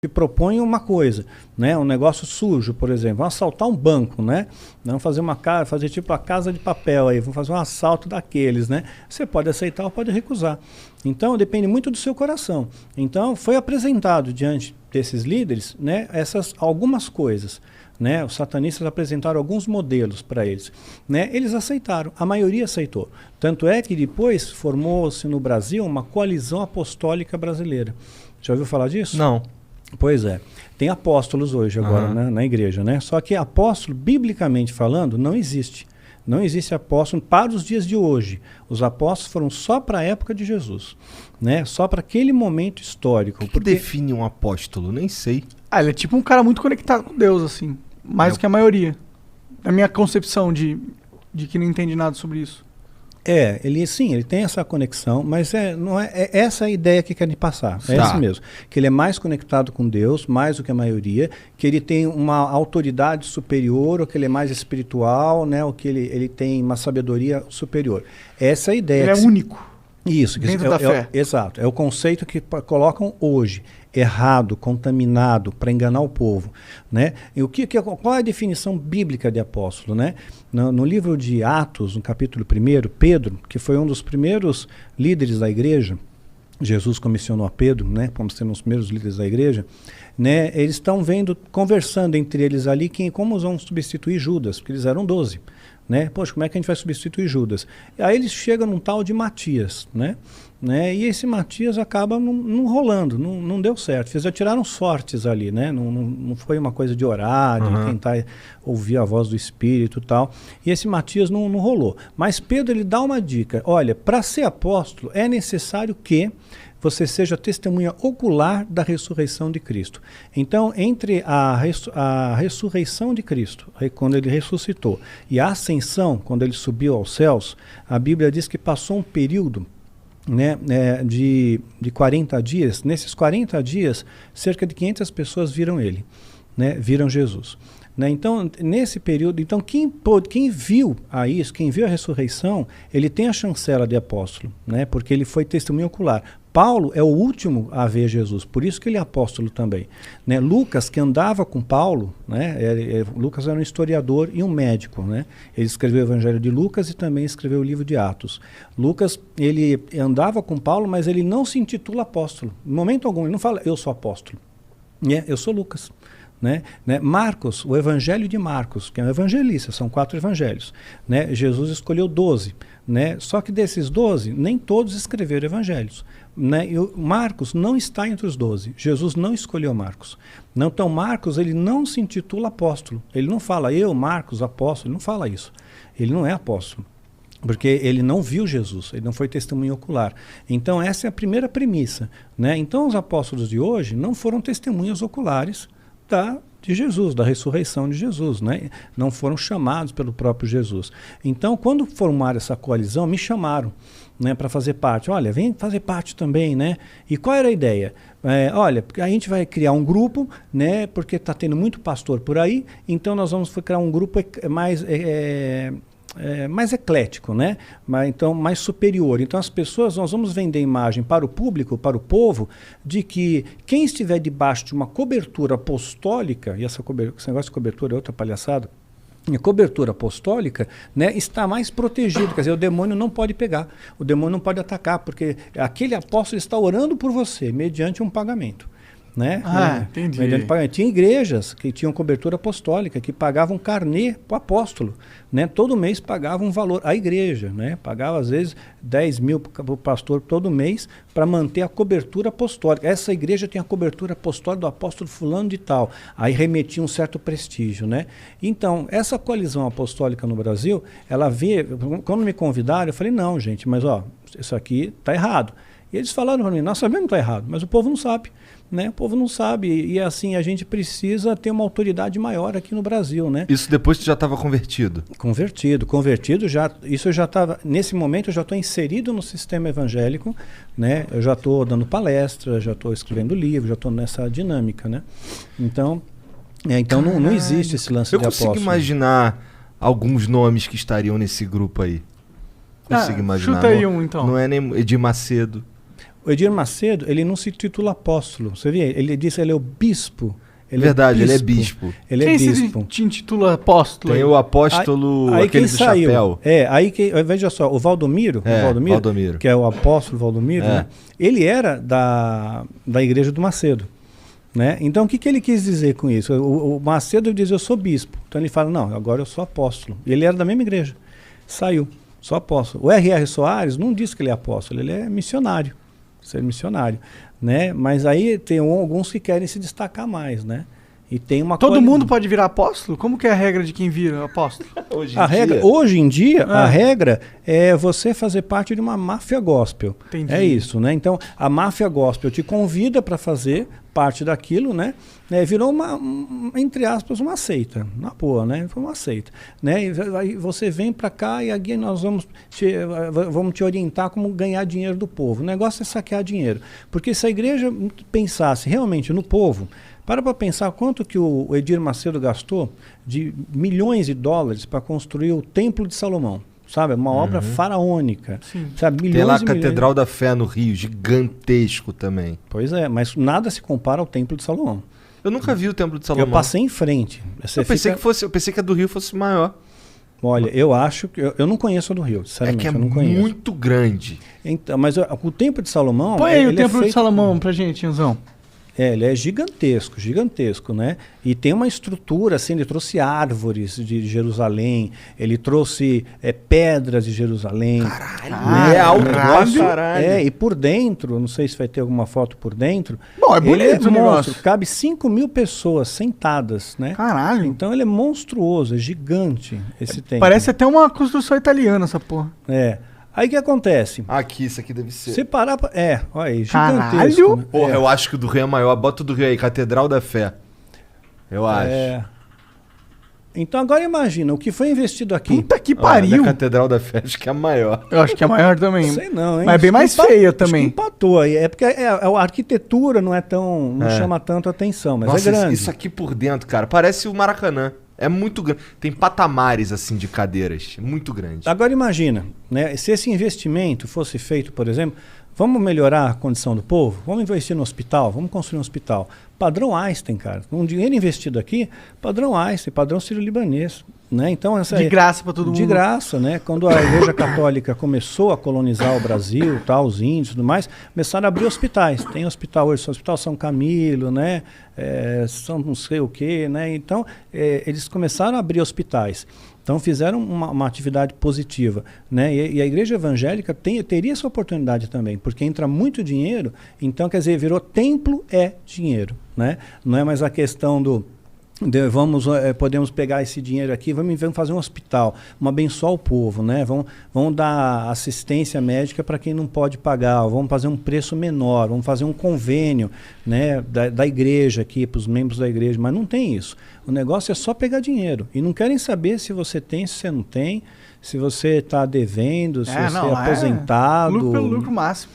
se propõe uma coisa, né? Um negócio sujo, por exemplo, vamos assaltar um banco, né? Vamos fazer fazer tipo a Casa de Papel aí, vamos fazer um assalto daqueles, né? Você pode aceitar ou pode recusar. Então, depende muito do seu coração. Então, foi apresentado diante desses líderes, né, algumas coisas, né? Os satanistas apresentaram alguns modelos para eles, né? Eles aceitaram, a maioria aceitou. Tanto é que depois formou-se no Brasil uma coalizão apostólica brasileira. Já ouviu falar disso? Não. Pois é. Tem apóstolos hoje agora, né, na igreja, né? Só que apóstolo, biblicamente falando, não existe. Não existe apóstolo para os dias de hoje. Os apóstolos foram só para a época de Jesus, né? Só para aquele momento histórico. O que define um apóstolo? Nem sei. Ele é tipo um cara muito conectado com Deus, assim. Mais do que a maioria. Na minha concepção de que não entende nada sobre isso. Ele tem essa conexão, mas não é essa a ideia que querem passar. É isso mesmo. Que ele é mais conectado com Deus, mais do que a maioria, que ele tem uma autoridade superior, ou que ele é mais espiritual, né, ou que ele tem uma sabedoria superior. Essa é a ideia. Ele é único. Isso. Dentro da fé. Exato. É o conceito que colocam hoje. Errado, contaminado, para enganar o povo, né? E qual é a definição bíblica de apóstolo, né? No livro de Atos, no capítulo 1, Pedro, que foi um dos primeiros líderes da igreja, Jesus comissionou a Pedro, né, como sendo os primeiros líderes da igreja, né? Eles estão conversando entre eles ali, como vão substituir Judas, porque eles eram 12. Né? Poxa, como é que a gente vai substituir Judas? E aí eles chegam num tal de Matias, né? E esse Matias acaba não rolando, não deu certo. Eles já tiraram sortes ali, né? Não foi uma coisa de orar, de tentar ouvir a voz do Espírito e tal. E esse Matias não rolou. Mas Pedro, ele dá uma dica. Olha, para ser apóstolo é necessário que você seja testemunha ocular da ressurreição de Cristo. Então, entre a ressurreição de Cristo, quando ele ressuscitou, e a ascensão, quando ele subiu aos céus, a Bíblia diz que passou um período, né, de 40 dias. Nesses 40 dias, cerca de 500 pessoas viram ele, né, viram Jesus. Então, nesse período, quem viu quem viu a ressurreição, ele tem a chancela de apóstolo, né, porque ele foi testemunha ocular. Paulo é o último a ver Jesus, por isso que ele é apóstolo também, né? Lucas, que andava com Paulo, né? Lucas era um historiador e um médico, né? Ele escreveu o Evangelho de Lucas e também escreveu o livro de Atos. Lucas, ele andava com Paulo, mas ele não se intitula apóstolo. Em momento algum, ele não fala, eu sou apóstolo. Eu sou Lucas. Né? Marcos, o Evangelho de Marcos, que é um evangelista, são 4 evangelhos, né? Jesus escolheu 12, né? Só que desses 12, nem todos escreveram evangelhos, né? E o Marcos não está entre os 12, Jesus não escolheu Marcos. Então Marcos, ele não se intitula apóstolo, ele não fala, eu, Marcos, apóstolo, ele não fala isso, ele não é apóstolo. Porque ele não viu Jesus, ele não foi testemunha ocular. Então essa é a primeira premissa, né? Então os apóstolos de hoje não foram testemunhas oculares de Jesus, da ressurreição de Jesus, né? Não foram chamados pelo próprio Jesus. Então, quando formaram essa coalizão, me chamaram, né, para fazer parte. Olha, vem fazer parte também, né? E qual era a ideia? Olha, a gente vai criar um grupo, né? Porque está tendo muito pastor por aí, então nós vamos criar um grupo mais eclético, né? Mais superior. Então as pessoas, nós vamos vender imagem para o público, para o povo, de que quem estiver debaixo de uma cobertura apostólica, e esse negócio de cobertura é outra palhaçada, a cobertura apostólica, né, está mais protegido, quer dizer, o demônio não pode pegar, o demônio não pode atacar, porque aquele apóstolo está orando por você, mediante um pagamento. Né? Entendi. Tinha igrejas que tinham cobertura apostólica, que pagavam carnê para o apóstolo, né? Todo mês pagavam um valor, a igreja, né? Pagava às vezes 10 mil para o pastor todo mês para manter a cobertura apostólica. Essa igreja tem a cobertura apostólica do apóstolo fulano de tal, aí remetia um certo prestígio, né? Então, essa coalizão apostólica no Brasil, ela quando me convidaram, eu falei, não, gente, mas isso aqui está errado. E eles falaram para mim, nós sabemos que está errado, mas o povo não sabe. Né? O povo não sabe, e assim, a gente precisa ter uma autoridade maior aqui no Brasil, né? Isso depois que já estava convertido? Convertido, isso eu já estava, nesse momento eu já estou inserido no sistema evangélico, né? Eu já estou dando palestra, já estou escrevendo livro, já estou nessa dinâmica, né? Então não existe esse lance de apóstolo. Eu consigo imaginar alguns nomes que estariam nesse grupo aí. Consigo imaginar. Chuta aí um, então. Não é nem Edir Macedo. O Edir Macedo, ele não se titula apóstolo. Você vê? Ele disse que ele é o bispo. Verdade, ele é bispo. Ele Quem é bispo. se te intitula apóstolo? Tem o apóstolo, Aí aquele quem do saiu? chapéu. Aí que, veja só, o Valdomiro, Valdomiro. que é o apóstolo Valdomiro, né? Ele era da igreja do Macedo. Né? Então, o que ele quis dizer com isso? O Macedo diz, eu sou bispo. Então, ele fala, não, agora eu sou apóstolo. E ele era da mesma igreja. Saiu, sou apóstolo. O R.R. Soares não diz que ele é apóstolo, ele é missionário. Ser missionário. Né? Mas aí tem alguns que querem se destacar mais, né? E tem uma Todo mundo pode virar apóstolo? Como que é a regra de quem vira apóstolo? Hoje em dia, a regra é você fazer parte de uma máfia gospel. Entendi. É isso, né? Então, a máfia gospel te convida para fazer parte daquilo, né? Virou entre aspas, uma seita. Na boa, né? Foi uma seita. Né? E aí você vem para cá e aqui nós vamos te orientar como ganhar dinheiro do povo. O negócio é saquear dinheiro. Porque se a igreja pensasse realmente no povo, para pensar quanto que o Edir Macedo gastou de milhões de dólares para construir o Templo de Salomão. Sabe? Uma obra faraônica. Sabe? Tem lá a Catedral da Fé no Rio, gigantesco também. Pois é, mas nada se compara ao Templo de Salomão. Eu nunca vi o Templo de Salomão. Eu passei em frente. Eu pensei que a do Rio fosse maior. Olha, eu acho que... Eu não conheço a do Rio, sinceramente. É que é eu não conheço. muito grande. Então, mas o Templo de Salomão... Põe aí o Templo de Salomão pra gente, Tiozão. Ele é gigantesco, gigantesco, né? E tem uma estrutura, assim, ele trouxe árvores de Jerusalém, ele trouxe pedras de Jerusalém. Caralho, é alto pra caralho. E por dentro, não sei se vai ter alguma foto por dentro. Bom, é bonito ele o negócio. Cabe 5.000 pessoas sentadas, né? Caralho. Então ele é monstruoso, é gigante esse templo. Parece até uma construção italiana essa porra. Aí o que acontece? Aqui, isso aqui deve ser. Você parar pra... olha aí, Caralho! gigantesco. Né? Porra, eu acho que o do Rio é maior. Bota o do Rio aí, Catedral da Fé. Eu acho. Então agora imagina, o que foi investido aqui... Puta que pariu! A Catedral da Fé acho que é a maior. Eu acho que é maior também. Sei não, hein? Mas é bem mais feia também. Acho que empatou aí. É porque a arquitetura não é tão... Não chama tanto atenção, mas Nossa, é grande. Isso aqui por dentro, cara, parece o Maracanã. É muito grande. Tem patamares, assim, de cadeiras. Muito grande. Agora imagina, né? Se esse investimento fosse feito, por exemplo, vamos melhorar a condição do povo? Vamos investir no hospital? Vamos construir um hospital. Padrão Einstein, cara. Um dinheiro investido aqui, padrão Einstein, padrão sírio-libanês. Né? Então, de graça para todo mundo. De graça, né? Quando a Igreja Católica começou a colonizar o Brasil, tá, os índios e tudo mais, começaram a abrir hospitais. Tem hospital hoje, Hospital São Camilo, né? São não sei o quê, né? Então, eles começaram a abrir hospitais. Então fizeram uma atividade positiva, né? E a igreja evangélica teria essa oportunidade também, porque entra muito dinheiro, então quer dizer, virou templo é dinheiro, né? Não é mais a questão do podemos pegar esse dinheiro aqui, vamos fazer um hospital, vamos abençoar o povo, né? Vamos dar assistência médica para quem não pode pagar, vamos fazer um preço menor, vamos fazer um convênio, né, da igreja aqui, para os membros da igreja, mas não tem isso. O negócio é só pegar dinheiro. E não querem saber se você tem, se você não tem, se você está devendo, se você é aposentado. Lucro pelo lucro máximo.